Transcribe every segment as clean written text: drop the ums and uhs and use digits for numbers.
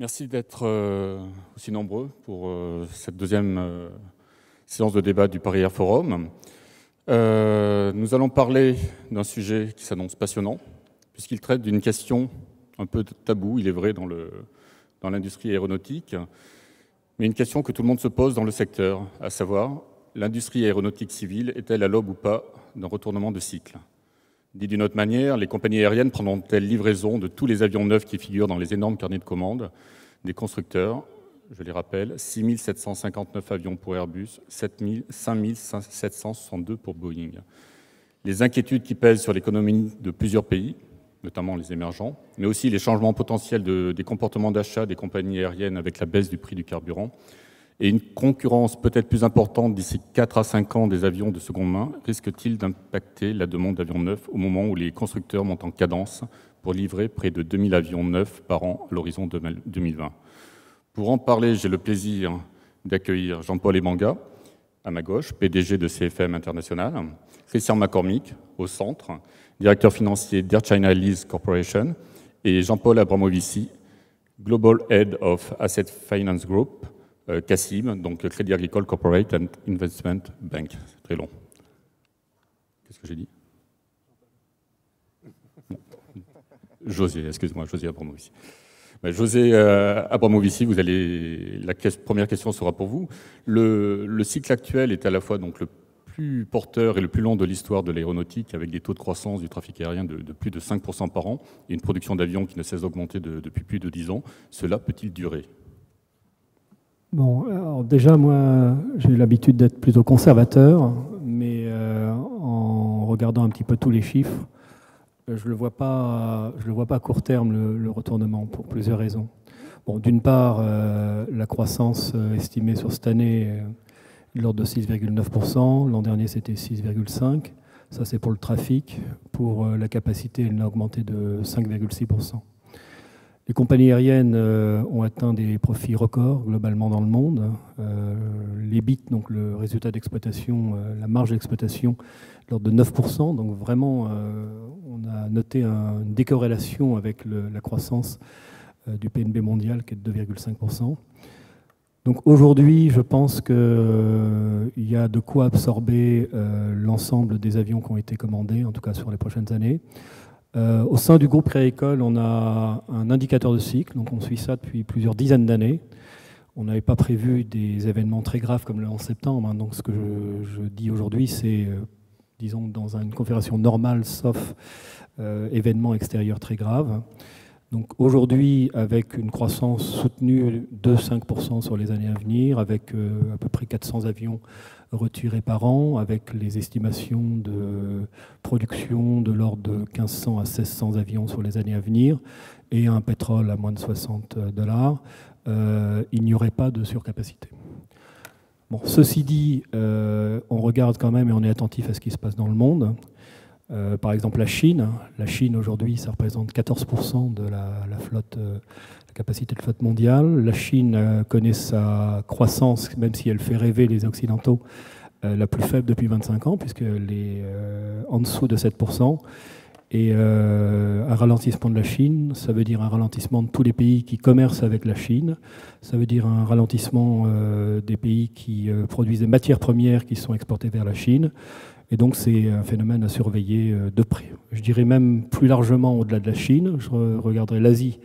Merci d'être aussi nombreux pour cette deuxième séance de débat du Paris Air Forum. Nous allons parler d'un sujet qui s'annonce passionnant, puisqu'il traite d'une question un peu tabou, il est vrai, dans l'industrie aéronautique, mais une question que tout le monde se pose dans le secteur, à savoir, l'industrie aéronautique civile est-elle à l'aube ou pas d'un retournement de cycle ? Dit d'une autre manière, les compagnies aériennes prendront-elles livraison de tous les avions neufs qui figurent dans les énormes carnets de commandes des constructeurs? Je les rappelle, 6 759 avions pour Airbus, 5 762 pour Boeing. Les inquiétudes qui pèsent sur l'économie de plusieurs pays, notamment les émergents, mais aussi les changements potentiels des comportements d'achat des compagnies aériennes avec la baisse du prix du carburant, et une concurrence peut-être plus importante d'ici 4 à 5 ans des avions de seconde main, risque-t-il d'impacter la demande d'avions neufs au moment où les constructeurs montent en cadence pour livrer près de 2000 avions neufs par an à l'horizon 2020 ? Pour en parler, j'ai le plaisir d'accueillir Jean-Paul Ebanga, à ma gauche, PDG de CFM International, Christian McCormick, au centre, directeur financier d'Air China Lease Corporation, et Jean-Paul Abramovici, Global Head of Asset Finance Group, CACIB, donc Crédit Agricole Corporate and Investment Bank. C'est très long. Qu'est-ce que j'ai dit? José, excuse-moi, José Abramovici. José Abramovici, la première question sera pour vous. Le cycle actuel est à la fois donc, le plus porteur et le plus long de l'histoire de l'aéronautique, avec des taux de croissance du trafic aérien de plus de 5% par an et une production d'avions qui ne cesse d'augmenter depuis plus de 10 ans. Cela peut-il durer ? Bon, alors déjà, moi, j'ai eu l'habitude d'être plutôt conservateur, mais en regardant un petit peu tous les chiffres, je le vois pas à court terme, le retournement, pour plusieurs raisons. Bon, d'une part, la croissance estimée sur cette année est de l'ordre de 6,9%. L'an dernier, c'était 6,5%. Ça, c'est pour le trafic. Pour la capacité, elle a augmenté de 5,6%. Les compagnies aériennes ont atteint des profits records globalement dans le monde. L'EBIT, donc le résultat d'exploitation, la marge d'exploitation, l'ordre de 9%. Donc vraiment, on a noté une décorrélation avec la croissance du PNB mondial qui est de 2,5%. Donc aujourd'hui, je pense qu'il y a de quoi absorber l'ensemble des avions qui ont été commandés, en tout cas sur les prochaines années. Au sein du groupe Crédit Agricole, on a un indicateur de cycle, donc on suit ça depuis plusieurs dizaines d'années. On n'avait pas prévu des événements très graves comme le 11 septembre, hein, donc ce que je dis aujourd'hui, c'est, disons, dans une configuration normale, sauf événements extérieurs très graves. Donc aujourd'hui, avec une croissance soutenue de 5% sur les années à venir, avec à peu près 400 avions retirés par an, avec les estimations de production de l'ordre de 1500 à 1600 avions sur les années à venir, et un pétrole à moins de $60, il n'y aurait pas de surcapacité. Bon, ceci dit, on regarde quand même et on est attentif à ce qui se passe dans le monde. Par exemple, la Chine. La Chine, aujourd'hui, ça représente 14% de la flotte, la capacité de flotte mondiale. La Chine connaît sa croissance, même si elle fait rêver les Occidentaux, la plus faible depuis 25 ans, puisqu'elle est en dessous de 7%. Et un ralentissement de la Chine, ça veut dire un ralentissement de tous les pays qui commercent avec la Chine. Ça veut dire un ralentissement des pays qui produisent des matières premières qui sont exportées vers la Chine. Et donc, c'est un phénomène à surveiller de près. Je dirais même plus largement au-delà de la Chine. Je regarderai l'Asie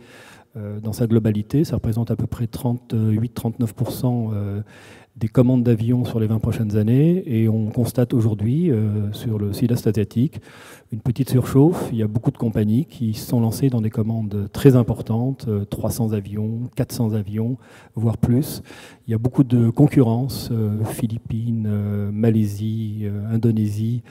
dans sa globalité. Ça représente à peu près 38-39% des commandes d'avions sur les 20 prochaines années. Et on constate aujourd'hui, sur le sud-est asiatique, une petite surchauffe. Il y a beaucoup de compagnies qui se sont lancées dans des commandes très importantes, 300 avions, 400 avions, voire plus. Il y a beaucoup de concurrence, Philippines, Malaisie, Indonésie,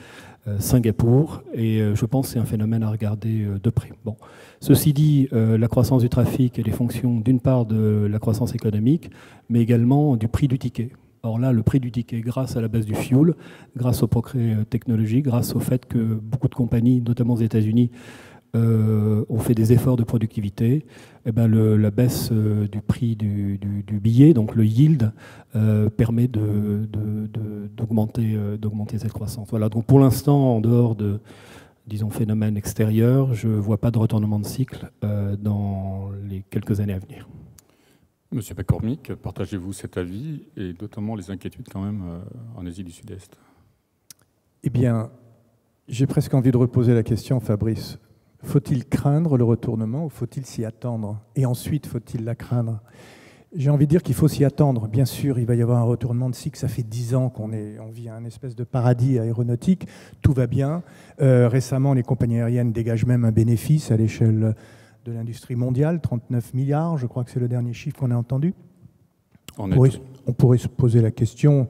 Singapour, et je pense que c'est un phénomène à regarder de près. Bon. Ceci dit, la croissance du trafic, elle est fonction d'une part de la croissance économique, mais également du prix du ticket. Or là, le prix du ticket, grâce à la baisse du fuel, grâce au progrès technologique, grâce au fait que beaucoup de compagnies, notamment aux États-Unis, ont fait des efforts de productivité, eh ben la baisse du prix du billet, donc le yield, permet d'augmenter cette croissance. Voilà, donc pour l'instant, en dehors de, disons, phénomènes extérieurs, je ne vois pas de retournement de cycle dans les quelques années à venir. Monsieur McCormick, partagez-vous cet avis et notamment les inquiétudes quand même en Asie du Sud-Est? Eh bien, j'ai presque envie de reposer la question, Fabrice. Faut-il craindre le retournement ou faut-il s'y attendre? Et ensuite, faut-il la craindre? J'ai envie de dire qu'il faut s'y attendre. Bien sûr, il va y avoir un retournement de cycle. Ça fait 10 ans qu'on vit un espèce de paradis aéronautique. Tout va bien. Récemment, les compagnies aériennes dégagent même un bénéfice à l'échelle de l'industrie mondiale, 39 milliards, je crois que c'est le dernier chiffre qu'on a entendu. On pourrait se poser la question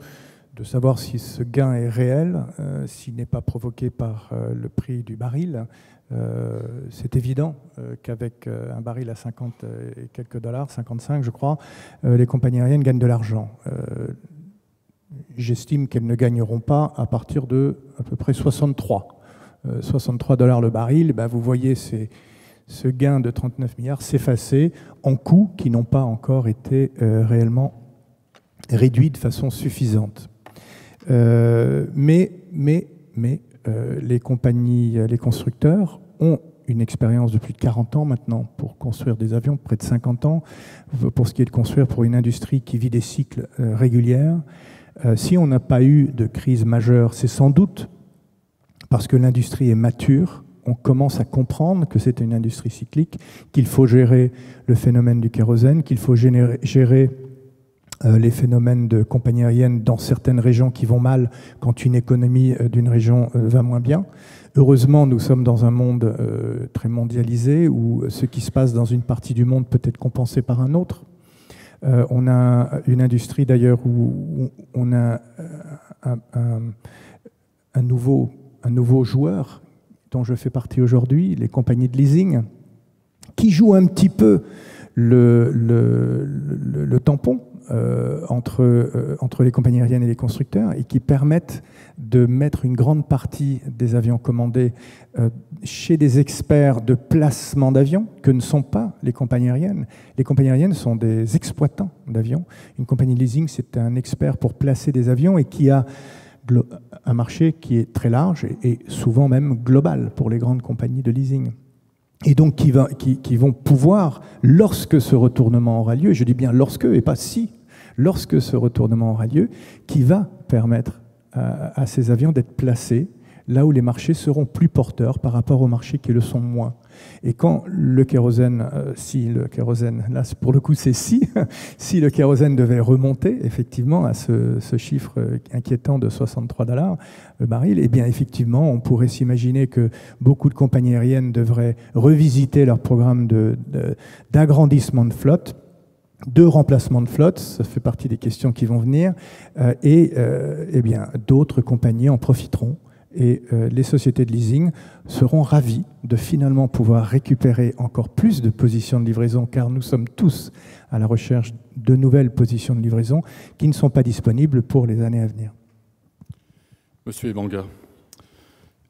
de savoir si ce gain est réel, s'il n'est pas provoqué par le prix du baril. C'est évident qu'avec un baril à 50 et quelques dollars, 55 je crois, les compagnies aériennes gagnent de l'argent. J'estime qu'elles ne gagneront pas à partir de à peu près 63 dollars le baril. Ben, vous voyez ce gain de 39 milliards s'effacer en coûts qui n'ont pas encore été réellement réduits de façon suffisante. Mais les compagnies, les constructeurs ont une expérience de plus de 40 ans maintenant pour construire des avions, près de 50 ans, pour ce qui est de construire pour une industrie qui vit des cycles réguliers. Si on n'a pas eu de crise majeure, c'est sans doute parce que l'industrie est mature. On commence à comprendre que c'est une industrie cyclique, qu'il faut gérer le phénomène du kérosène, qu'il faut gérer les phénomènes de compagnies aériennes dans certaines régions qui vont mal quand une économie d'une région va moins bien. Heureusement, nous sommes dans un monde très mondialisé où ce qui se passe dans une partie du monde peut être compensé par un autre. On a une industrie d'ailleurs où on a un nouveau joueur dont je fais partie aujourd'hui, les compagnies de leasing, qui jouent un petit peu le tampon entre les compagnies aériennes et les constructeurs et qui permettent de mettre une grande partie des avions commandés chez des experts de placement d'avions que ne sont pas les compagnies aériennes. Les compagnies aériennes sont des exploitants d'avions. Une compagnie de leasing, c'est un expert pour placer des avions et qui a un marché qui est très large et souvent même global pour les grandes compagnies de leasing. Et donc qui vont pouvoir, lorsque ce retournement aura lieu, et je dis bien lorsque et pas si, lorsque ce retournement aura lieu, qui va permettre à ces avions d'être placés là où les marchés seront plus porteurs par rapport aux marchés qui le sont moins. Et quand le kérosène, si le kérosène, là pour le coup c'est si le kérosène devait remonter effectivement à ce chiffre inquiétant de 63 dollars le baril, eh bien effectivement on pourrait s'imaginer que beaucoup de compagnies aériennes devraient revisiter leur programme d'agrandissement de flotte, de remplacement de flotte, ça fait partie des questions qui vont venir, et eh bien d'autres compagnies en profiteront. Et les sociétés de leasing seront ravies de finalement pouvoir récupérer encore plus de positions de livraison, car nous sommes tous à la recherche de nouvelles positions de livraison qui ne sont pas disponibles pour les années à venir. Monsieur Ebanga,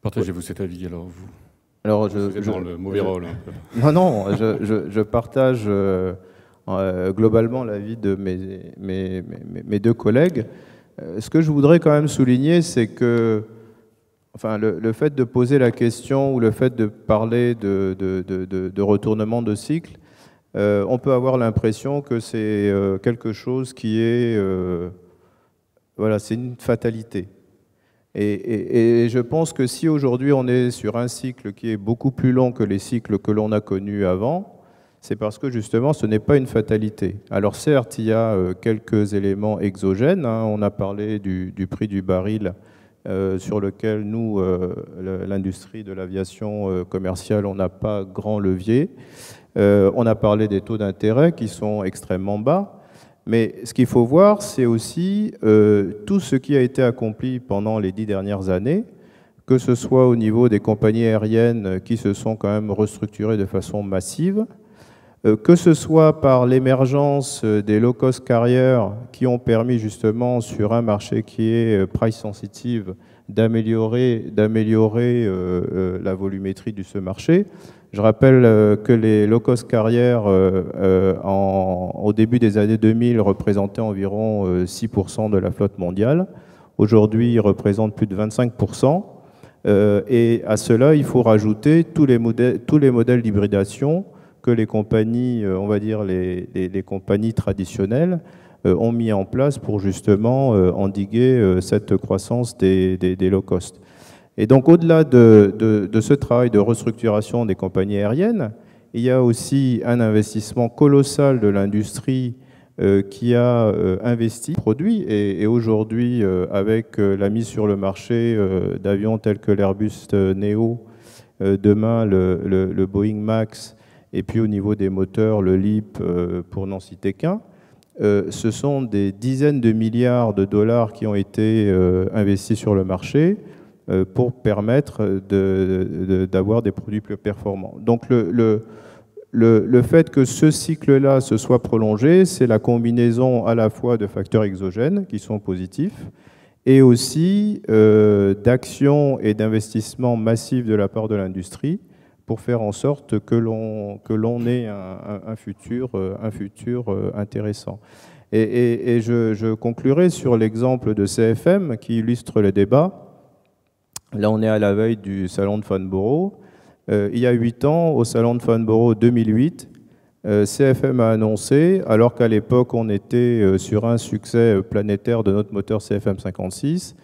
partagez-vous cet avis alors vous? Alors vous êtes dans le mauvais rôle. Un peu. Non, je partage globalement l'avis de mes deux collègues. Ce que je voudrais quand même souligner, c'est que enfin, le fait de poser la question ou le fait de parler de retournement de cycle, on peut avoir l'impression que c'est quelque chose qui est... voilà, c'est une fatalité. Et je pense que si aujourd'hui on est sur un cycle qui est beaucoup plus long que les cycles que l'on a connus avant, c'est parce que justement ce n'est pas une fatalité. Alors certes, il y a quelques éléments exogènes, hein, on a parlé du prix du baril, sur lequel nous, l'industrie de l'aviation commerciale, on n'a pas grand levier. On a parlé des taux d'intérêt qui sont extrêmement bas. Mais ce qu'il faut voir, c'est aussi tout ce qui a été accompli pendant les 10 dernières années, que ce soit au niveau des compagnies aériennes qui se sont quand même restructurées de façon massive, que ce soit par l'émergence des low-cost carriers qui ont permis justement sur un marché qui est price sensitive d'améliorer la volumétrie de ce marché. Je rappelle que les low-cost carriers au début des années 2000 représentaient environ 6% de la flotte mondiale. Aujourd'hui, ils représentent plus de 25%. Et à cela, il faut rajouter tous les modèles d'hybridation que les compagnies, on va dire les compagnies traditionnelles, ont mis en place pour justement endiguer cette croissance des low cost. Et donc au-delà de ce travail de restructuration des compagnies aériennes, il y a aussi un investissement colossal de l'industrie qui a investi, produit, et aujourd'hui, avec la mise sur le marché d'avions tels que l'Airbus Neo, demain le Boeing Max, et puis au niveau des moteurs, le LEAP, pour n'en citer qu'un, ce sont des dizaines de milliards de dollars qui ont été investis sur le marché pour permettre d'avoir des produits plus performants. Donc le fait que ce cycle-là se soit prolongé, c'est la combinaison à la fois de facteurs exogènes qui sont positifs et aussi d'actions et d'investissements massifs de la part de l'industrie pour faire en sorte que l'on ait un futur intéressant. Et je conclurai sur l'exemple de CFM qui illustre le débat. Là, on est à la veille du salon de Farnborough. Il y a 8 ans, au salon de Farnborough 2008, CFM a annoncé, alors qu'à l'époque on était sur un succès planétaire de notre moteur CFM56,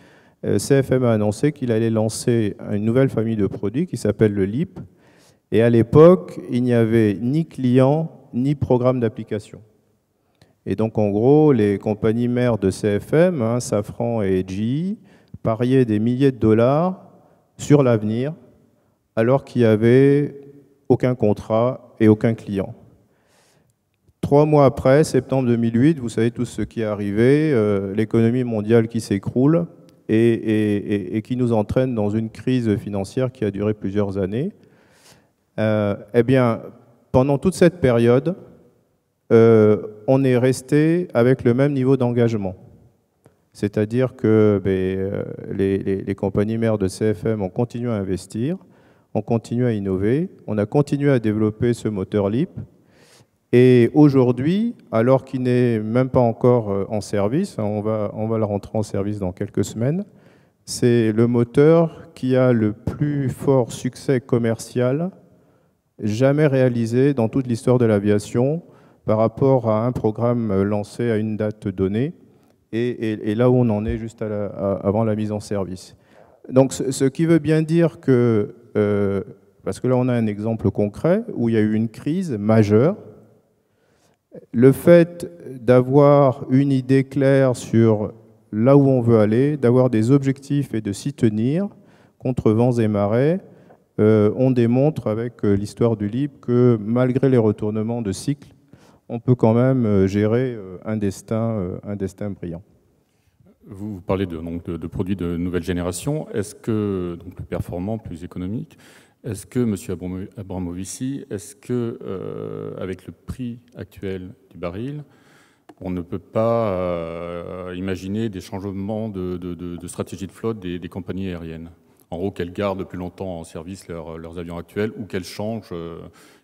CFM a annoncé qu'il allait lancer une nouvelle famille de produits qui s'appelle le LEAP. Et à l'époque, il n'y avait ni client ni programme d'application. Et donc en gros, les compagnies mères de CFM, Safran et GE, pariaient des milliers de dollars sur l'avenir, alors qu'il n'y avait aucun contrat et aucun client. 3 mois après, septembre 2008, vous savez tout ce qui est arrivé, l'économie mondiale qui s'écroule et qui nous entraîne dans une crise financière qui a duré plusieurs années. Eh bien, pendant toute cette période, on est resté avec le même niveau d'engagement. C'est-à-dire que les compagnies mères de CFM ont continué à investir, ont continué à innover, on a continué à développer ce moteur LEAP. Et aujourd'hui, alors qu'il n'est même pas encore en service, on va le rentrer en service dans quelques semaines, c'est le moteur qui a le plus fort succès commercial jamais réalisé dans toute l'histoire de l'aviation par rapport à un programme lancé à une date donnée et là où on en est juste avant la mise en service. Donc ce qui veut bien dire que, parce que là on a un exemple concret où il y a eu une crise majeure, le fait d'avoir une idée claire sur là où on veut aller, d'avoir des objectifs et de s'y tenir contre vents et marées, on démontre avec l'histoire du LEAP que malgré les retournements de cycle, on peut quand même gérer un destin brillant. Vous parlez de produits de nouvelle génération. Est-ce que, donc plus performants, plus économiques, est-ce que, M. Abramovici, est-ce que, avec le prix actuel du baril, on ne peut pas imaginer des changements de stratégie de flotte des compagnies aériennes? En gros, qu'elles gardent plus longtemps en service leurs avions actuels ou qu'elles changent,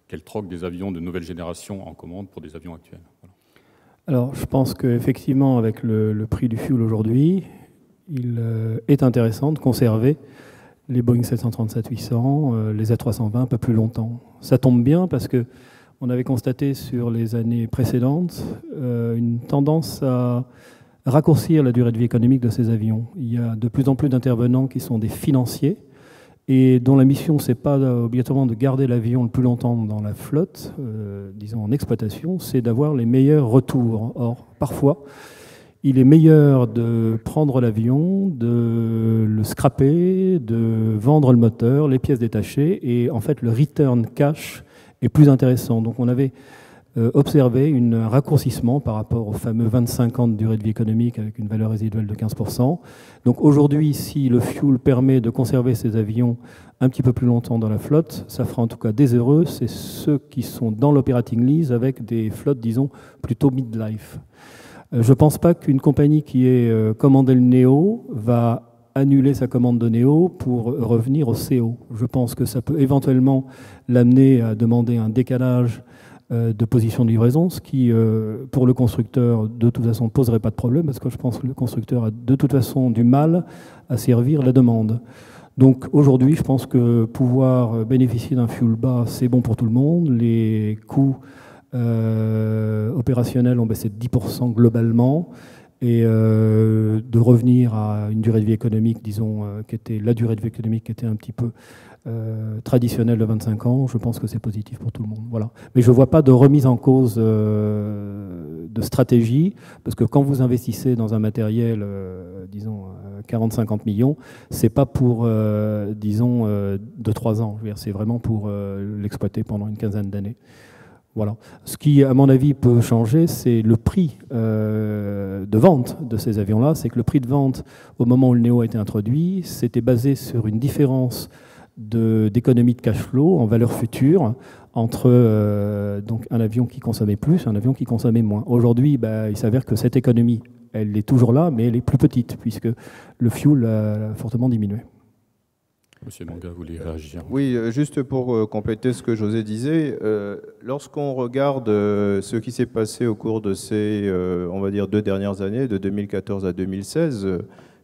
qu'elles troquent des avions de nouvelle génération en commande pour des avions actuels. Voilà. Alors, je pense qu'effectivement, avec le prix du fuel aujourd'hui, il est intéressant de conserver les Boeing 737-800, les A320 un peu plus longtemps. Ça tombe bien parce qu'on avait constaté sur les années précédentes une tendance à raccourcir la durée de vie économique de ces avions. Il y a de plus en plus d'intervenants qui sont des financiers et dont la mission, ce n'est pas obligatoirement de garder l'avion le plus longtemps dans la flotte, disons en exploitation, c'est d'avoir les meilleurs retours. Or, parfois, il est meilleur de prendre l'avion, de le scraper, de vendre le moteur, les pièces détachées, et en fait, le return cash est plus intéressant. Donc, on avait observé un raccourcissement par rapport aux fameux 25 ans de durée de vie économique avec une valeur résiduelle de 15%. Donc aujourd'hui, si le fuel permet de conserver ces avions un petit peu plus longtemps dans la flotte, ça fera en tout cas des heureux, c'est ceux qui sont dans l'operating lease avec des flottes, disons, plutôt mid-life. Je ne pense pas qu'une compagnie qui ait commandé le Neo va annuler sa commande de Neo pour revenir au CO. Je pense que ça peut éventuellement l'amener à demander un décalage de position de livraison, ce qui, pour le constructeur, de toute façon, ne poserait pas de problème, parce que je pense que le constructeur a de toute façon du mal à servir la demande. Donc aujourd'hui, je pense que pouvoir bénéficier d'un fuel bas, c'est bon pour tout le monde. Les coûts opérationnels ont baissé de 10% globalement. Et de revenir à une durée de vie économique, disons, qui était la durée de vie économique qui était un petit peu traditionnelle de 25 ans, je pense que c'est positif pour tout le monde. Voilà. Mais je ne vois pas de remise en cause de stratégie, parce que quand vous investissez dans un matériel, disons, 40-50 millions, ce n'est pas pour, disons, 2-3 ans. C'est vraiment pour l'exploiter pendant une quinzaine d'années. Voilà. Ce qui, à mon avis, peut changer, c'est le prix de vente de ces avions-là. C'est que le prix de vente, au moment où le Neo a été introduit, c'était basé sur une différence d'économie de cash flow en valeur future entre donc un avion qui consommait plus et un avion qui consommait moins. Aujourd'hui, il s'avère que cette économie, elle est toujours là, mais elle est plus petite, puisque le fuel a fortement diminué. Monsieur Manga, vous voulez réagir? Oui, juste pour compléter ce que José disait, lorsqu'on regarde ce qui s'est passé au cours de ces, on va dire, 2 dernières années, de 2014 à 2016,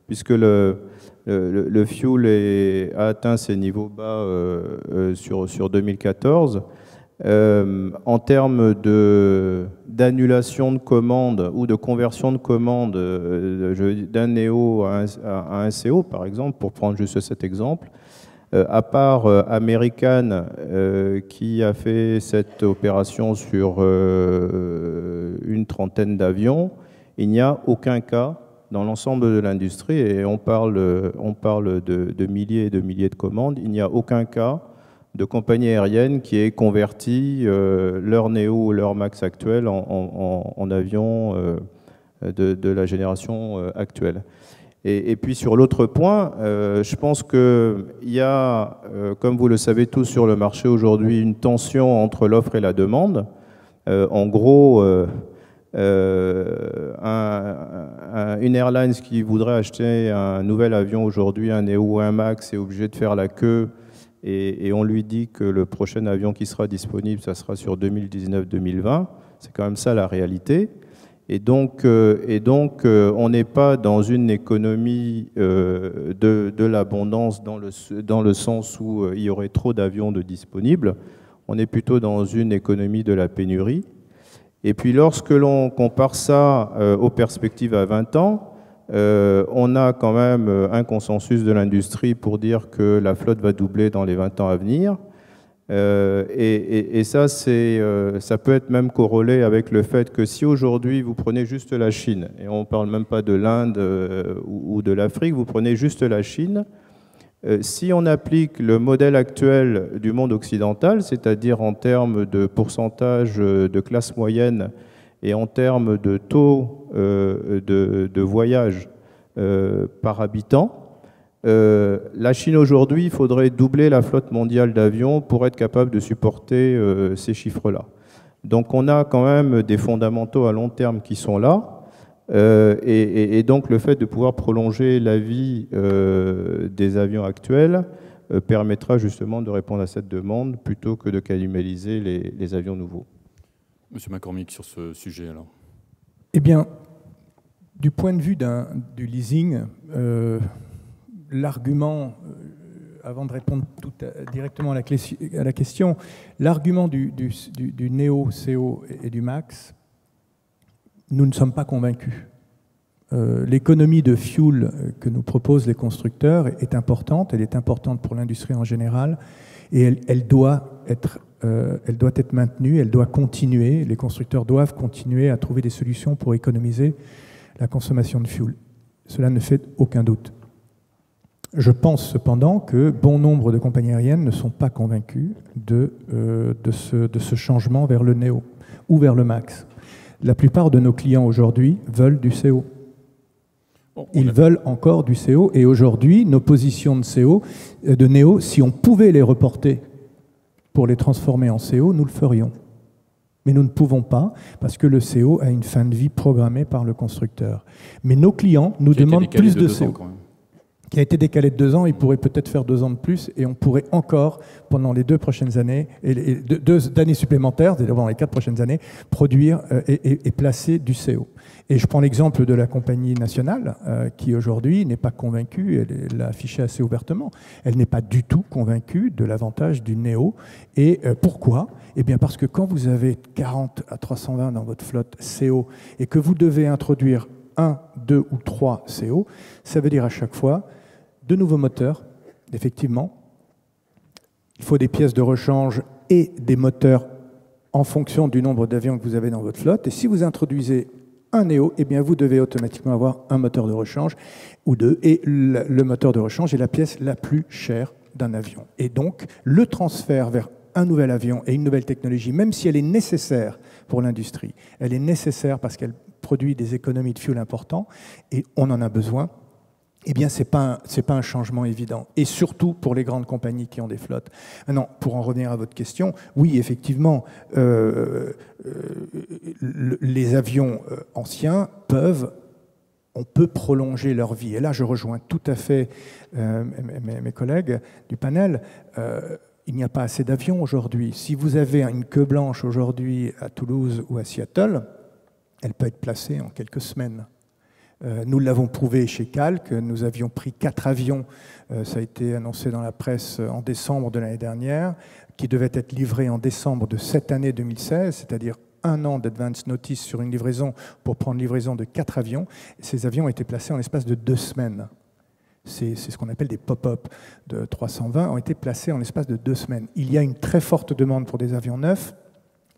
puisque le fuel a atteint ses niveaux bas sur 2014, en termes d'annulation de commandes ou de conversion de commandes d'un Neo à un CO, par exemple, pour prendre juste cet exemple, à part American qui a fait cette opération sur une trentaine d'avions, il n'y a aucun cas dans l'ensemble de l'industrie, et on parle de milliers et de milliers de commandes, il n'y a aucun cas de compagnie aérienne qui ait converti leur Neo ou leur MAX actuel en avions de la génération actuelle. Et puis sur l'autre point, je pense qu'il y a, comme vous le savez tous sur le marché aujourd'hui, une tension entre l'offre et la demande. En gros, une airline qui voudrait acheter un nouvel avion aujourd'hui, un Neo ou un MAX, est obligé de faire la queue, et on lui dit que le prochain avion qui sera disponible, ça sera sur 2019-2020. C'est quand même ça la réalité. Et donc on n'est pas dans une économie de l'abondance dans le sens où il y aurait trop d'avions de disponibles. On est plutôt dans une économie de la pénurie. Et puis lorsque l'on compare ça aux perspectives à 20 ans, on a quand même un consensus de l'industrie pour dire que la flotte va doubler dans les 20 ans à venir. Et ça, ça peut être même corrélé avec le fait que si aujourd'hui vous prenez juste la Chine, et on ne parle même pas de l'Inde ou de l'Afrique, vous prenez juste la Chine, si on applique le modèle actuel du monde occidental, c'est-à-dire en termes de pourcentage de classe moyenne et en termes de taux de voyage par habitant, la Chine aujourd'hui, il faudrait doubler la flotte mondiale d'avions pour être capable de supporter ces chiffres-là. Donc on a quand même des fondamentaux à long terme qui sont là, et donc le fait de pouvoir prolonger la vie des avions actuels permettra justement de répondre à cette demande plutôt que de cannibaliser les avions nouveaux. Monsieur McCormick, sur ce sujet alors. Eh bien, du point de vue du leasing, l'argument, avant de répondre directement à la question, l'argument du Neo, CO et du MAX, nous ne sommes pas convaincus. L'économie de fuel que nous proposent les constructeurs est importante, elle est importante pour l'industrie en général, et elle doit être maintenue, elle doit continuer, les constructeurs doivent continuer à trouver des solutions pour économiser la consommation de fuel. Cela ne fait aucun doute. Je pense cependant que bon nombre de compagnies aériennes ne sont pas convaincues de ce changement vers le Neo ou vers le MAX. La plupart de nos clients aujourd'hui veulent du CO. Ils veulent encore du CO, et aujourd'hui, nos positions de Neo, si on pouvait les reporter pour les transformer en CO, nous le ferions. Mais nous ne pouvons pas, parce que le CO a une fin de vie programmée par le constructeur. Mais nos clients nous demandent plus de CO. qui a été décalé de 2 ans, il pourrait peut-être faire 2 ans de plus, et on pourrait encore, pendant les 2 prochaines années, et 2 années supplémentaires, c'est-à-dire pendant les 4 prochaines années, produire et placer du CO. Et je prends l'exemple de la compagnie nationale, qui aujourd'hui n'est pas convaincue, elle l'a affiché assez ouvertement, elle n'est pas du tout convaincue de l'avantage du Néo. Et pourquoi ? Eh bien parce que quand vous avez 40 à 320 dans votre flotte CO, et que vous devez introduire 1, 2 ou 3 CO, ça veut dire à chaque fois de nouveaux moteurs, effectivement. Il faut des pièces de rechange et des moteurs en fonction du nombre d'avions que vous avez dans votre flotte. Et si vous introduisez un Néo, eh bien vous devez automatiquement avoir un moteur de rechange ou 2. Et le moteur de rechange est la pièce la plus chère d'un avion. Et donc, le transfert vers un nouvel avion et une nouvelle technologie, même si elle est nécessaire pour l'industrie, elle est nécessaire parce qu'elle produit des économies de fuel importantes et on en a besoin, eh bien, ce n'est pas un changement évident. Et surtout pour les grandes compagnies qui ont des flottes. Maintenant, pour en revenir à votre question, oui, effectivement, les avions anciens on peut prolonger leur vie. Et là, je rejoins tout à fait mes collègues du panel. Il n'y a pas assez d'avions aujourd'hui. Si vous avez une queue blanche aujourd'hui à Toulouse ou à Seattle, elle peut être placée en quelques semaines. Nous l'avons prouvé chez Calc, nous avions pris 4 avions, ça a été annoncé dans la presse en décembre de l'année dernière, qui devaient être livrés en décembre de cette année 2016, c'est-à-dire 1 an d'advance notice sur une livraison pour prendre livraison de 4 avions. Ces avions ont été placés en l'espace de 2 semaines. C'est ce qu'on appelle des pop-up de 320, ont été placés en l'espace de 2 semaines. Il y a une très forte demande pour des avions neufs.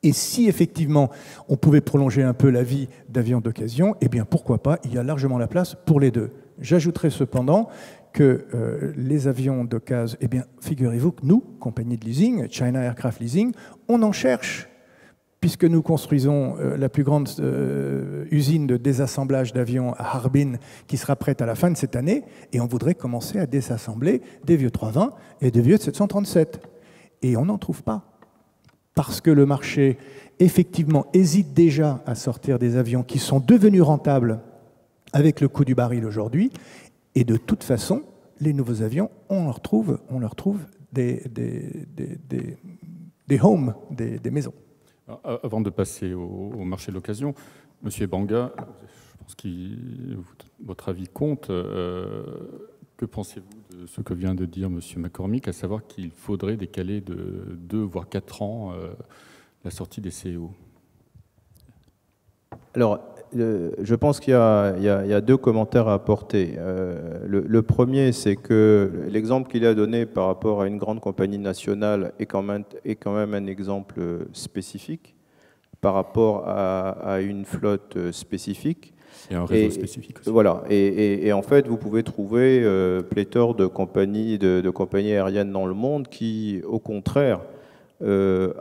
Et si effectivement on pouvait prolonger un peu la vie d'avions d'occasion, eh bien pourquoi pas, il y a largement la place pour les deux. J'ajouterai cependant que les avions d'occasion, eh bien figurez-vous que nous, compagnie de leasing, China Aircraft Leasing, on en cherche, puisque nous construisons la plus grande usine de désassemblage d'avions à Harbin, qui sera prête à la fin de cette année, et on voudrait commencer à désassembler des vieux 320 et des vieux 737. Et on n'en trouve pas. Parce que le marché, effectivement, hésite déjà à sortir des avions qui sont devenus rentables avec le coût du baril aujourd'hui. Et de toute façon, les nouveaux avions, on leur trouve des homes, des maisons. Alors, avant de passer au marché de l'occasion, M. Ebanga, je pense que votre avis compte. Que pensez-vous de ce que vient de dire M. McCormick, à savoir qu'il faudrait décaler de 2 voire 4 ans la sortie des CEO? Alors, je pense qu'il y a 2 commentaires à apporter. Le premier, c'est que l'exemple qu'il a donné par rapport à une grande compagnie nationale est quand même un exemple spécifique par rapport à une flotte spécifique. Et un réseau spécifique aussi. Voilà. Et en fait, vous pouvez trouver pléthore de compagnies aériennes dans le monde qui, au contraire,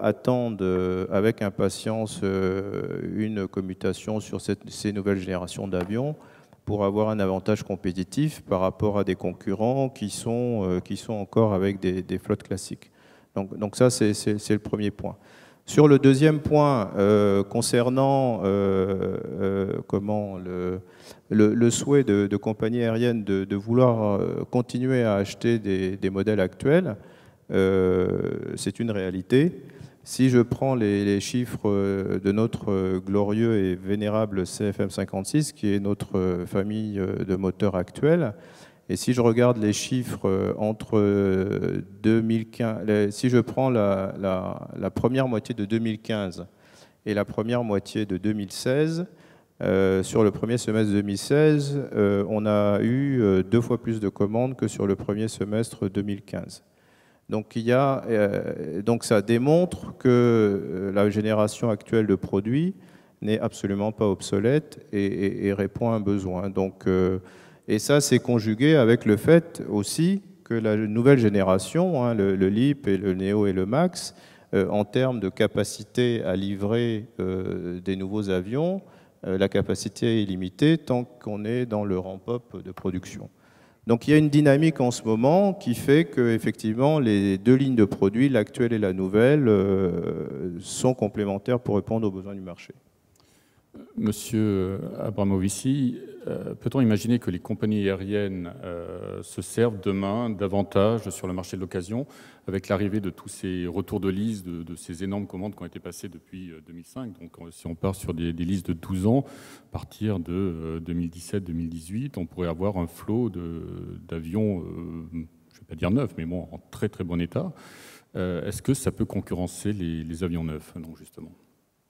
attendent avec impatience une commutation sur ces nouvelles générations d'avions pour avoir un avantage compétitif par rapport à des concurrents qui sont encore avec des flottes classiques. Donc ça, c'est le premier point. Sur le deuxième point, concernant le souhait de compagnies aériennes de vouloir continuer à acheter des modèles actuels, c'est une réalité. Si je prends les chiffres de notre glorieux et vénérable CFM56, qui est notre famille de moteurs actuels, et si je regarde les chiffres entre 2015, si je prends la première moitié de 2015 et la première moitié de 2016, sur le premier semestre 2016, on a eu 2 fois plus de commandes que sur le premier semestre 2015. Donc, donc ça démontre que la génération actuelle de produits n'est absolument pas obsolète et répond à un besoin. Donc, et ça, c'est conjugué avec le fait aussi que la nouvelle génération, le LEAP et le Neo et le MAX, en termes de capacité à livrer des nouveaux avions, la capacité est limitée tant qu'on est dans le ramp-up de production. Donc il y a une dynamique en ce moment qui fait qu'effectivement les 2 lignes de produits, l'actuelle et la nouvelle, sont complémentaires pour répondre aux besoins du marché. Monsieur Abramovici, peut-on imaginer que les compagnies aériennes se servent demain davantage sur le marché de l'occasion avec l'arrivée de tous ces retours de lease, de ces énormes commandes qui ont été passées depuis 2005? Donc si on part sur des leases de 12 ans, à partir de 2017-2018, on pourrait avoir un flot d'avions, je ne vais pas dire neufs, mais bon, en très très bon état. Est-ce que ça peut concurrencer les avions neufs, non, justement?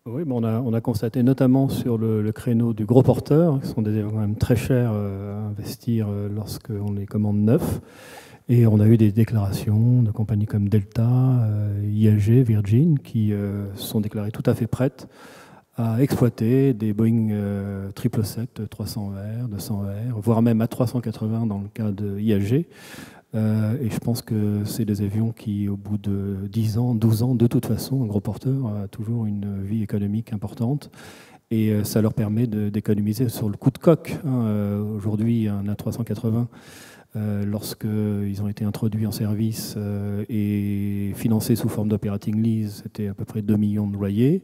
Oui, bon, on a constaté notamment sur le créneau du gros porteur, qui sont des avions quand même très chers à investir lorsqu'on les commande neufs. Et on a eu des déclarations de compagnies comme Delta, IAG, Virgin, qui sont déclarées tout à fait prêtes à exploiter des Boeing 777, 300ER, 200ER, voire même A380 dans le cas de IAG. Et je pense que c'est des avions qui, au bout de 10 ans, 12 ans, de toute façon, un gros porteur a toujours une vie économique importante. Et ça leur permet d'économiser sur le coût de coque. Aujourd'hui, un A380, lorsqu'ils ont été introduits en service et financés sous forme d'operating lease, c'était à peu près 2 millions de loyers.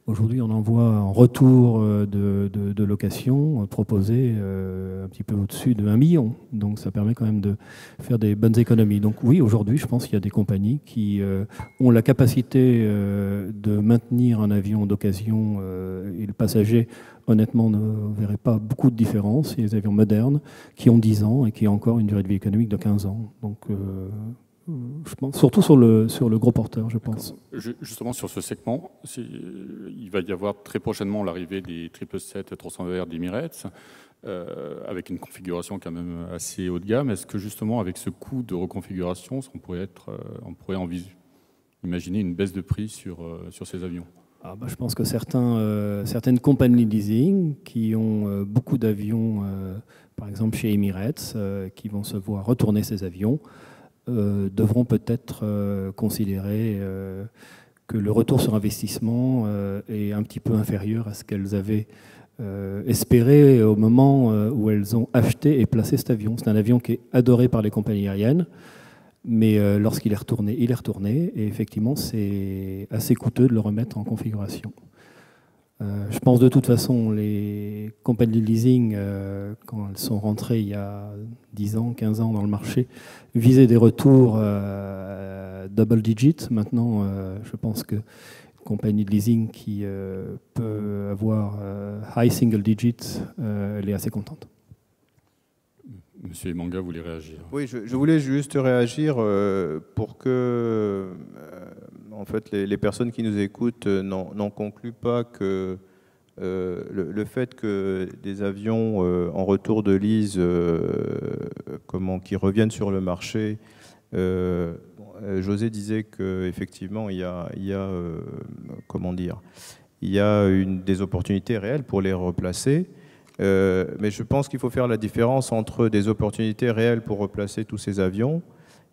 Aujourd'hui, on en voit en retour de location proposé un petit peu au-dessus de 1 million. Donc ça permet quand même de faire des bonnes économies. Donc oui, aujourd'hui, je pense qu'il y a des compagnies qui ont la capacité de maintenir un avion d'occasion et le passager, honnêtement, ne verrait pas beaucoup de différence. Il y a des avions modernes qui ont 10 ans et qui ont encore une durée de vie économique de 15 ans. Donc je pense, surtout sur le gros porteur, je pense. Justement, sur ce segment, il va y avoir très prochainement l'arrivée des 777-300ER d'Emirates, avec une configuration quand même assez haut de gamme. Est-ce que justement, avec ce coût de reconfiguration, on pourrait imaginer une baisse de prix sur ces avions? Je pense que certaines compagnies de leasing qui ont beaucoup d'avions, par exemple chez Emirates, qui vont se voir retourner ces avions, devront peut-être considérer que le retour sur investissement est un petit peu inférieur à ce qu'elles avaient espéré au moment où elles ont acheté et placé cet avion. C'est un avion qui est adoré par les compagnies aériennes, mais lorsqu'il est retourné, il est retourné, et effectivement, c'est assez coûteux de le remettre en configuration. Je pense de toute façon, les compagnies de leasing, quand elles sont rentrées il y a 10 ans, 15 ans dans le marché, visaient des retours double digit. Maintenant, je pense qu'une compagnie de leasing qui peut avoir high single digit, elle est assez contente. Monsieur Emanga, vous voulez réagir? Oui, je voulais juste réagir pour que en fait, les personnes qui nous écoutent n'en concluent pas que le fait que des avions en retour de lease qui reviennent sur le marché, José disait qu'effectivement, il y a des opportunités réelles pour les replacer. Mais je pense qu'il faut faire la différence entre des opportunités réelles pour replacer tous ces avions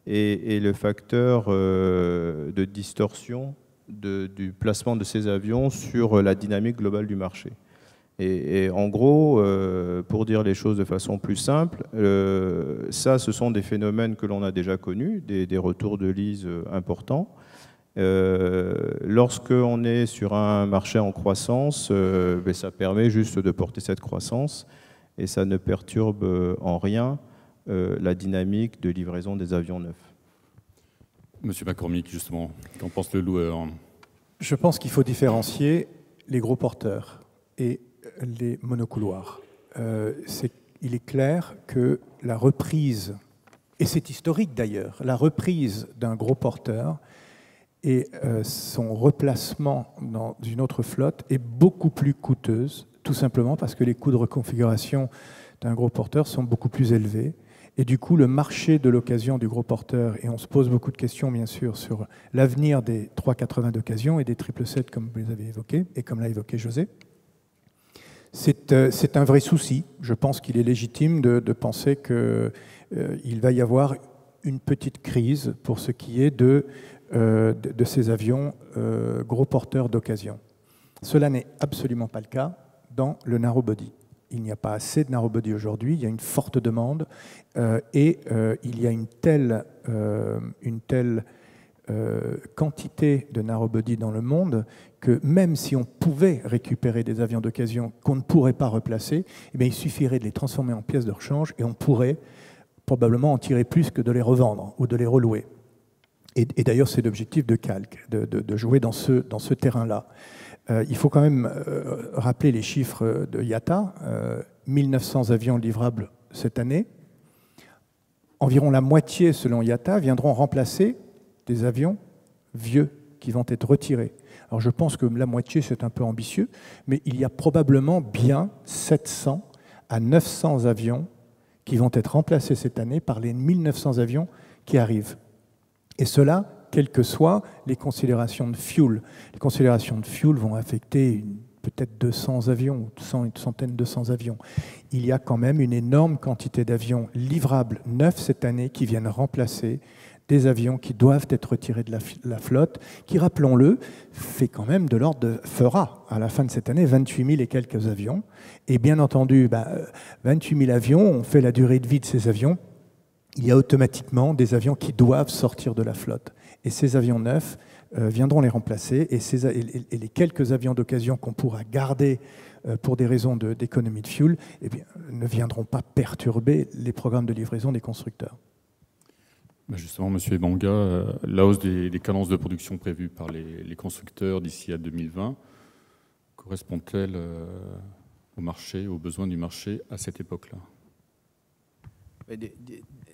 et le facteur de distorsion du placement de ces avions sur la dynamique globale du marché. Et en gros, pour dire les choses de façon plus simple, ce sont des phénomènes que l'on a déjà connus, des retours de lease importants. Lorsqu'on est sur un marché en croissance, ça permet juste de porter cette croissance et ça ne perturbe en rien la dynamique de livraison des avions neufs. Monsieur McCormick, justement, qu'en pense le loueur? Je pense qu'il faut différencier les gros porteurs et les monocouloirs. Il est clair que la reprise, et c'est historique d'ailleurs, la reprise d'un gros porteur et son replacement dans une autre flotte est beaucoup plus coûteuse, tout simplement parce que les coûts de reconfiguration d'un gros porteur sont beaucoup plus élevés. Et du coup, le marché de l'occasion du gros porteur, et on se pose beaucoup de questions, bien sûr, sur l'avenir des 380 d'occasion et des 777, comme vous les avez évoqués, et comme l'a évoqué José, c'est un vrai souci. Je pense qu'il est légitime de penser qu'il va y avoir une petite crise pour ce qui est de ces avions gros porteurs d'occasion. Cela n'est absolument pas le cas dans le narrow body. Il n'y a pas assez de narrow body aujourd'hui, il y a une forte demande et il y a une telle quantité de narrow-body dans le monde que même si on pouvait récupérer des avions d'occasion qu'on ne pourrait pas replacer, eh bien, il suffirait de les transformer en pièces de rechange et on pourrait probablement en tirer plus que de les revendre ou de les relouer. Et d'ailleurs, c'est l'objectif de Calque, de jouer dans ce terrain-là. Il faut quand même rappeler les chiffres de IATA, 1900 avions livrables cette année. Environ la moitié, selon IATA, viendront remplacer des avions vieux qui vont être retirés. Alors je pense que la moitié, c'est un peu ambitieux, mais il y a probablement bien 700 à 900 avions qui vont être remplacés cette année par les 1900 avions qui arrivent. Et cela, quelles que soient les considérations de fuel. Les considérations de fuel vont affecter peut-être 200 avions, une centaine, 200 avions. Il y a quand même une énorme quantité d'avions livrables neufs cette année qui viennent remplacer des avions qui doivent être retirés de la flotte, qui, rappelons-le, fera à la fin de cette année 28 000 et quelques avions. Et bien entendu, 28 000 avions, on fait la durée de vie de ces avions, il y a automatiquement des avions qui doivent sortir de la flotte. Et ces avions neufs viendront les remplacer, et les quelques avions d'occasion qu'on pourra garder pour des raisons d'économie de fuel, eh bien, ne viendront pas perturber les programmes de livraison des constructeurs. Justement, M. Ebanga, la hausse des cadences de production prévues par les constructeurs d'ici à 2020 correspond-elle au marché, aux besoins du marché à cette époque-là?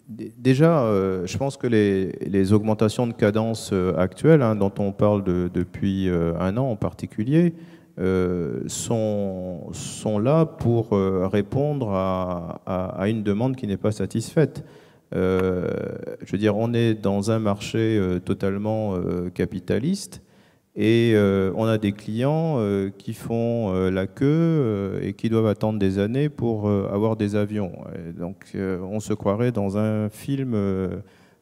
Déjà, je pense que les augmentations de cadence actuelles, dont on parle depuis un an en particulier, sont là pour répondre à une demande qui n'est pas satisfaite. Je veux dire, on est dans un marché totalement capitaliste et on a des clients qui font la queue et qui doivent attendre des années pour avoir des avions. Et donc on se croirait dans un film,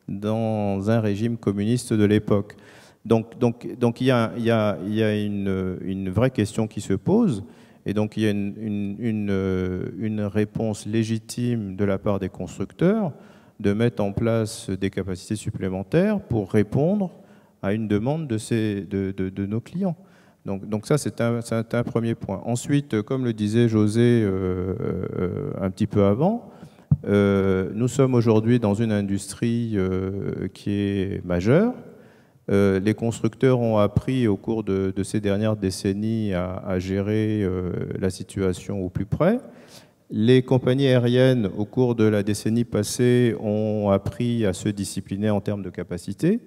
dans un régime communiste de l'époque. Donc il y a une vraie question qui se pose. Et donc il y a une réponse légitime de la part des constructeurs de mettre en place des capacités supplémentaires pour répondre à une demande de nos clients. Donc ça, c'est un premier point. Ensuite, comme le disait José un petit peu avant, nous sommes aujourd'hui dans une industrie qui est majeure. Les constructeurs ont appris au cours de ces dernières décennies à gérer la situation au plus près. Les compagnies aériennes, au cours de la décennie passée, ont appris à se discipliner en termes de capacité.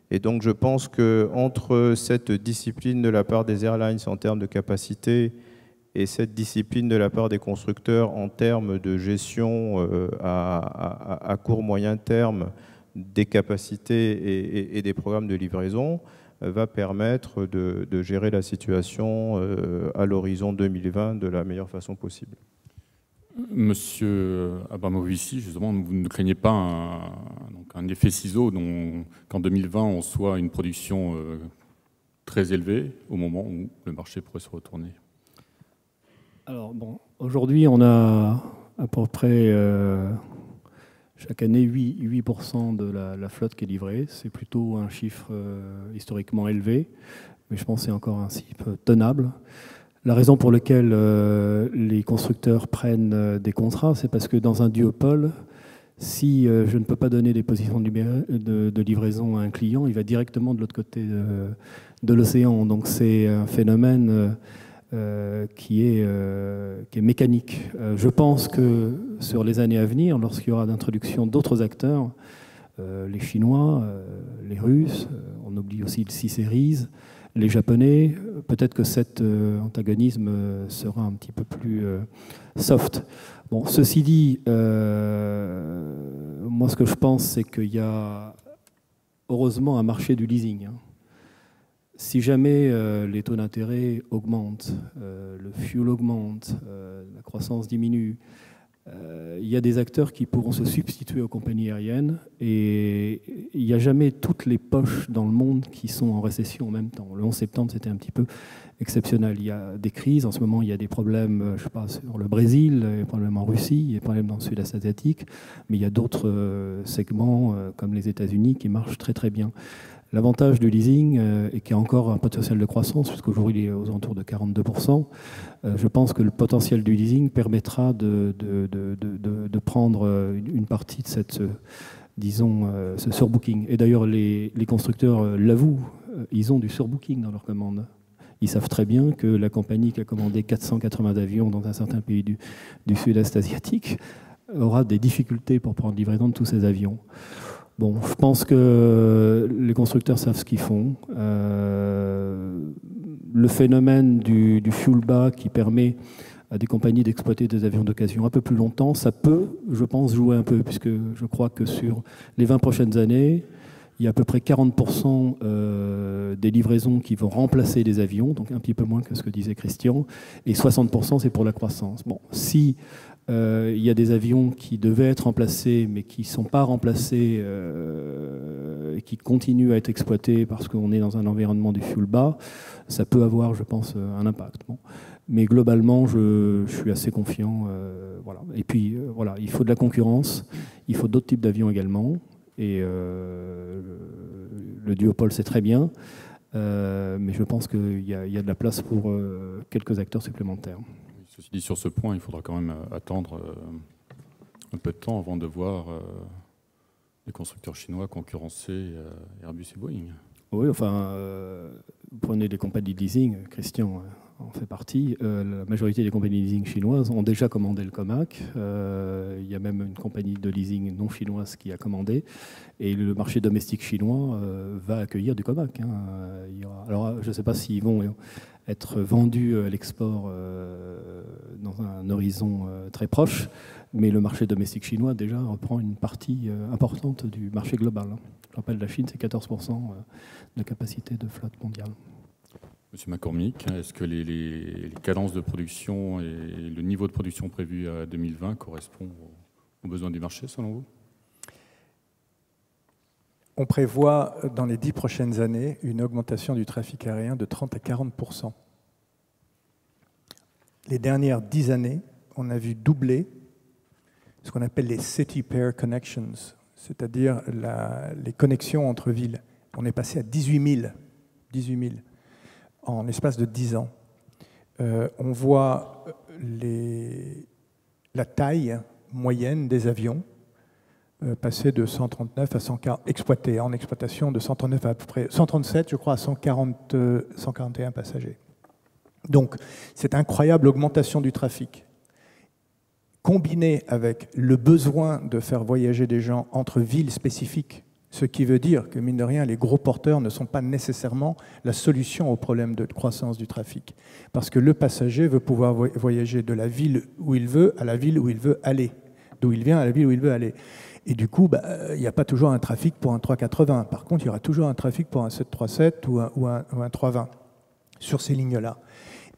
Et donc, je pense qu'entre cette discipline de la part des airlines en termes de capacité et cette discipline de la part des constructeurs en termes de gestion à court moyen terme des capacités et des programmes de livraison, va permettre de gérer la situation à l'horizon 2020 de la meilleure façon possible. Monsieur Abramovici, justement, vous ne craignez pas un effet ciseau, qu'en 2020, on soit une production très élevée au moment où le marché pourrait se retourner? Alors, bon, aujourd'hui, on a à peu près chaque année 8% de la flotte qui est livrée. C'est plutôt un chiffre historiquement élevé, mais je pense que c'est encore un chiffre tenable. La raison pour laquelle les constructeurs prennent des contrats, c'est parce que dans un duopole, si je ne peux pas donner des positions de livraison à un client, il va directement de l'autre côté de l'océan. Donc c'est un phénomène qui est mécanique. Je pense que sur les années à venir, lorsqu'il y aura l'introduction d'autres acteurs, les Chinois, les Russes, on oublie aussi le C-Series, les Japonais, peut-être que cet antagonisme sera un petit peu plus soft. Bon, ceci dit, moi ce que je pense, c'est qu'il y a heureusement un marché du leasing. Si jamais les taux d'intérêt augmentent, le fuel augmente, la croissance diminue, il y a des acteurs qui pourront se substituer aux compagnies aériennes et il n'y a jamais toutes les poches dans le monde qui sont en récession en même temps. Le 11 septembre, c'était un petit peu exceptionnel. Il y a des crises. En ce moment, il y a des problèmes, je sais pas, sur le Brésil, des problèmes en Russie, des problèmes dans le sud-est asiatique, mais il y a d'autres segments comme les États-Unis qui marchent très très bien. L'avantage du leasing est qu'il y a encore un potentiel de croissance, puisqu'aujourd'hui il est aux alentours de 42%. Je pense que le potentiel du leasing permettra de prendre une partie de cette, disons, ce surbooking. Et d'ailleurs, les constructeurs l'avouent, ils ont du surbooking dans leurs commandes. Ils savent très bien que la compagnie qui a commandé 480 avions dans un certain pays du sud-est asiatique aura des difficultés pour prendre livraison de tous ces avions. Bon, je pense que les constructeurs savent ce qu'ils font. Le phénomène du fuel bas qui permet à des compagnies d'exploiter des avions d'occasion un peu plus longtemps, ça peut, je pense, jouer un peu, puisque je crois que sur les 20 prochaines années, il y a à peu près 40% des livraisons qui vont remplacer des avions, donc un petit peu moins que ce que disait Christian, et 60% c'est pour la croissance. Bon, si il y a des avions qui devaient être remplacés, mais qui ne sont pas remplacés, et qui continuent à être exploités parce qu'on est dans un environnement du fuel bas, ça peut avoir, je pense, un impact. Bon. Mais globalement, je suis assez confiant. Voilà. Et puis, voilà, il faut de la concurrence, il faut d'autres types d'avions également. Et le duopole, c'est très bien. Mais je pense qu'il y a de la place pour quelques acteurs supplémentaires. Ceci dit, sur ce point, il faudra quand même attendre un peu de temps avant de voir les constructeurs chinois concurrencer Airbus et Boeing. Oui, enfin, vous prenez des compagnies de leasing, Christian en fait partie. La majorité des compagnies de leasing chinoises ont déjà commandé le Comac. Il y a même une compagnie de leasing non chinoise qui a commandé. Et le marché domestique chinois va accueillir du Comac. Hein. Alors, je ne sais pas s'ils vont être vendus à l'export dans un horizon très proche, mais le marché domestique chinois déjà reprend une partie importante du marché global. Je rappelle, la Chine, c'est 14% de capacité de flotte mondiale. Monsieur McCormick, est-ce que les cadences de production et le niveau de production prévu à 2020 correspondent aux besoins du marché, selon vous? On prévoit dans les 10 prochaines années une augmentation du trafic aérien de 30 à 40%. Les dernières 10 années, on a vu doubler ce qu'on appelle les City Pair Connections, c'est-à-dire les connexions entre villes. On est passé à 18 000 en l'espace de 10 ans. On voit la taille moyenne des avions passer de 139 à 140, exploités, en exploitation de 139 à peu près 137, je crois, à 141 passagers. Donc, cette incroyable augmentation du trafic, combinée avec le besoin de faire voyager des gens entre villes spécifiques, ce qui veut dire que, mine de rien, les gros porteurs ne sont pas nécessairement la solution au problème de croissance du trafic. Parce que le passager veut pouvoir voyager de la ville où il veut à la ville où il veut aller, d'où il vient à la ville où il veut aller. Et du coup, il n'y a pas toujours un trafic pour un 380. Par contre, il y aura toujours un trafic pour un 737 ou un 320 sur ces lignes-là.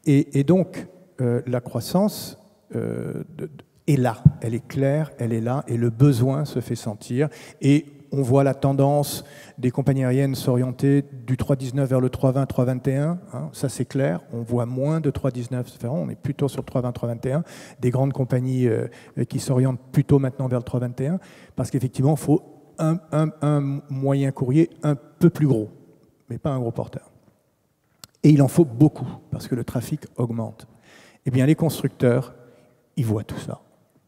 Et donc, la croissance est là, elle est claire, elle est là, et le besoin se fait sentir. Et on voit la tendance des compagnies aériennes s'orienter du 319 vers le 320, 321. Hein, ça, c'est clair. On voit moins de 319 se faire. On est plutôt sur le 320, 321. Des grandes compagnies qui s'orientent plutôt maintenant vers le 321. Parce qu'effectivement, il faut un moyen courrier un peu plus gros, mais pas un gros porteur. Et il en faut beaucoup, parce que le trafic augmente. Eh bien, les constructeurs, ils voient tout ça.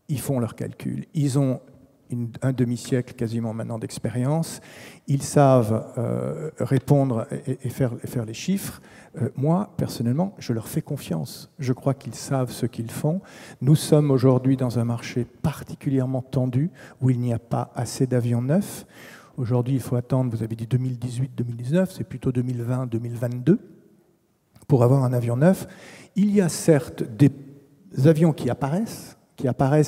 Ils font leurs calculs. Ils ont un demi-siècle quasiment maintenant d'expérience. Ils savent répondre et faire les chiffres. Moi, personnellement, je leur fais confiance. Je crois qu'ils savent ce qu'ils font. Nous sommes aujourd'hui dans un marché particulièrement tendu où il n'y a pas assez d'avions neufs. Aujourd'hui, il faut attendre, vous avez dit 2018-2019, c'est plutôt 2020-2022 pour avoir un avion neuf. Il y a certes des avions qui apparaissent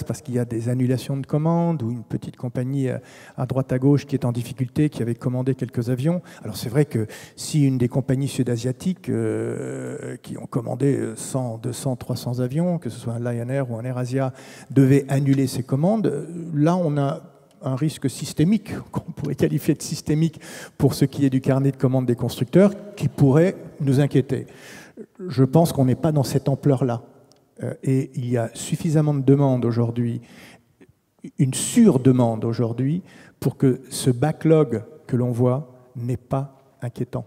parce qu'il y a des annulations de commandes ou une petite compagnie à droite à gauche qui est en difficulté, qui avait commandé quelques avions. Alors c'est vrai que si une des compagnies sud-asiatiques qui ont commandé 100, 200, 300 avions, que ce soit un Lion Air ou un AirAsia, devait annuler ses commandes, là on a un risque systémique, qu'on pourrait qualifier de systémique pour ce qui est du carnet de commandes des constructeurs, qui pourrait nous inquiéter. Je pense qu'on n'est pas dans cette ampleur-là. Et il y a suffisamment de demandes aujourd'hui, une surdemande aujourd'hui, pour que ce backlog que l'on voit n'ait pas inquiétant.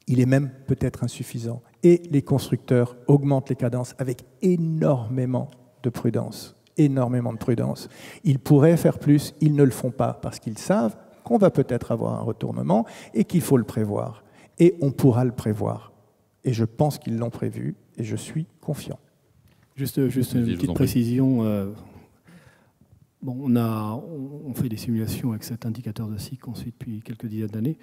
Il est même peut-être insuffisant. Et les constructeurs augmentent les cadences avec énormément de prudence. Énormément de prudence. Ils pourraient faire plus, ils ne le font pas parce qu'ils savent qu'on va peut-être avoir un retournement et qu'il faut le prévoir. Et on pourra le prévoir. Et je pense qu'ils l'ont prévu et je suis confiant. Juste une petite précision. Bon, on fait des simulations avec cet indicateur de cycle qu'on suit depuis quelques dizaines d'années.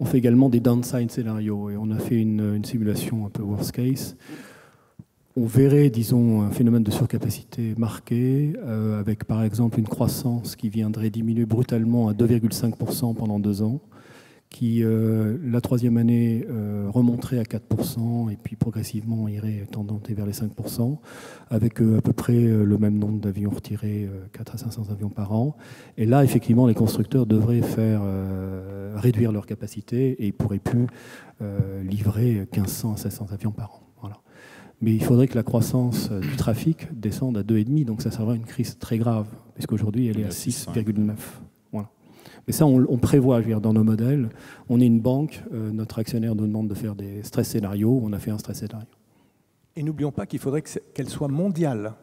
On fait également des downside scénarios et on a fait une simulation un peu worst case. On verrait, disons, un phénomène de surcapacité marqué, avec par exemple une croissance qui viendrait diminuer brutalement à 2,5% pendant 2 ans, qui, la troisième année, remonterait à 4%, et puis progressivement irait tendant vers les 5%, avec à peu près le même nombre d'avions retirés, 4 à 500 avions par an. Et là, effectivement, les constructeurs devraient réduire leur capacité, et ils ne pourraient plus livrer 1500 à 1600 avions par an. Voilà. Mais il faudrait que la croissance du trafic descende à 2,5, donc ça sera une crise très grave, puisqu'aujourd'hui elle est à 6,9. Voilà. Mais ça, on prévoit, je veux dire, dans nos modèles. On est une banque, notre actionnaire nous demande de faire des stress scénarios, on a fait un stress scénario. Et n'oublions pas qu'il faudrait qu'elle soit mondiale,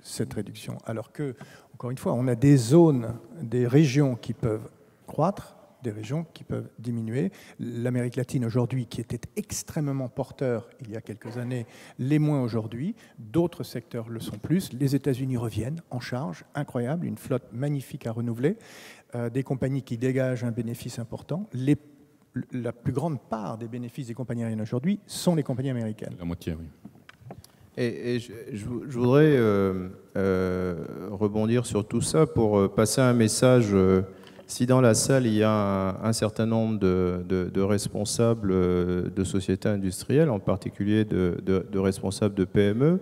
cette réduction. Alors que, encore une fois, on a des zones, des régions qui peuvent croître, des régions qui peuvent diminuer. L'Amérique latine aujourd'hui, qui était extrêmement porteur il y a quelques années, l'est moins aujourd'hui. D'autres secteurs le sont plus. Les États-Unis reviennent en charge, incroyable, une flotte magnifique à renouveler, des compagnies qui dégagent un bénéfice important. La plus grande part des bénéfices des compagnies aériennes aujourd'hui sont les compagnies américaines. La moitié, oui. Et je voudrais rebondir sur tout ça pour passer un message. Si dans la salle, il y a un certain nombre de responsables de sociétés industrielles, en particulier de responsables de PME,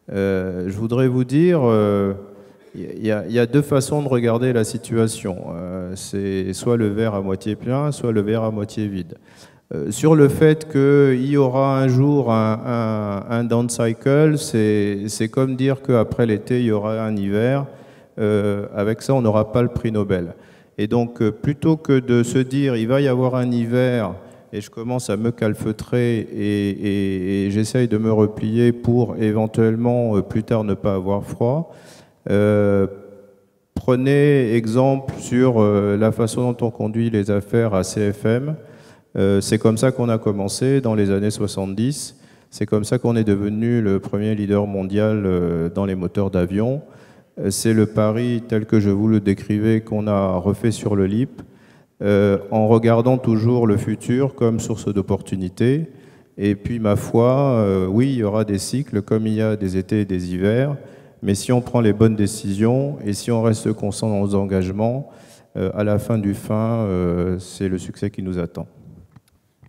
je voudrais vous dire, il y a 2 façons de regarder la situation. C'est soit le verre à moitié plein, soit le verre à moitié vide. Sur le fait qu'il y aura un jour un down cycle, c'est comme dire qu'après l'été, il y aura un hiver. Avec ça, on n'aura pas le prix Nobel. Et donc, plutôt que de se dire il va y avoir un hiver et je commence à me calfeutrer et j'essaye de me replier pour éventuellement plus tard ne pas avoir froid, prenez exemple sur la façon dont on conduit les affaires à CFM. C'est comme ça qu'on a commencé dans les années 70. C'est comme ça qu'on est devenu le premier leader mondial dans les moteurs d'avion. C'est le pari tel que je vous le décrivais qu'on a refait sur le LEAP, en regardant toujours le futur comme source d'opportunités. Et puis, ma foi, oui, il y aura des cycles comme il y a des étés et des hivers, mais si on prend les bonnes décisions et si on reste constant dans nos engagements, à la fin du fin, c'est le succès qui nous attend.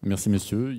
Merci, messieurs.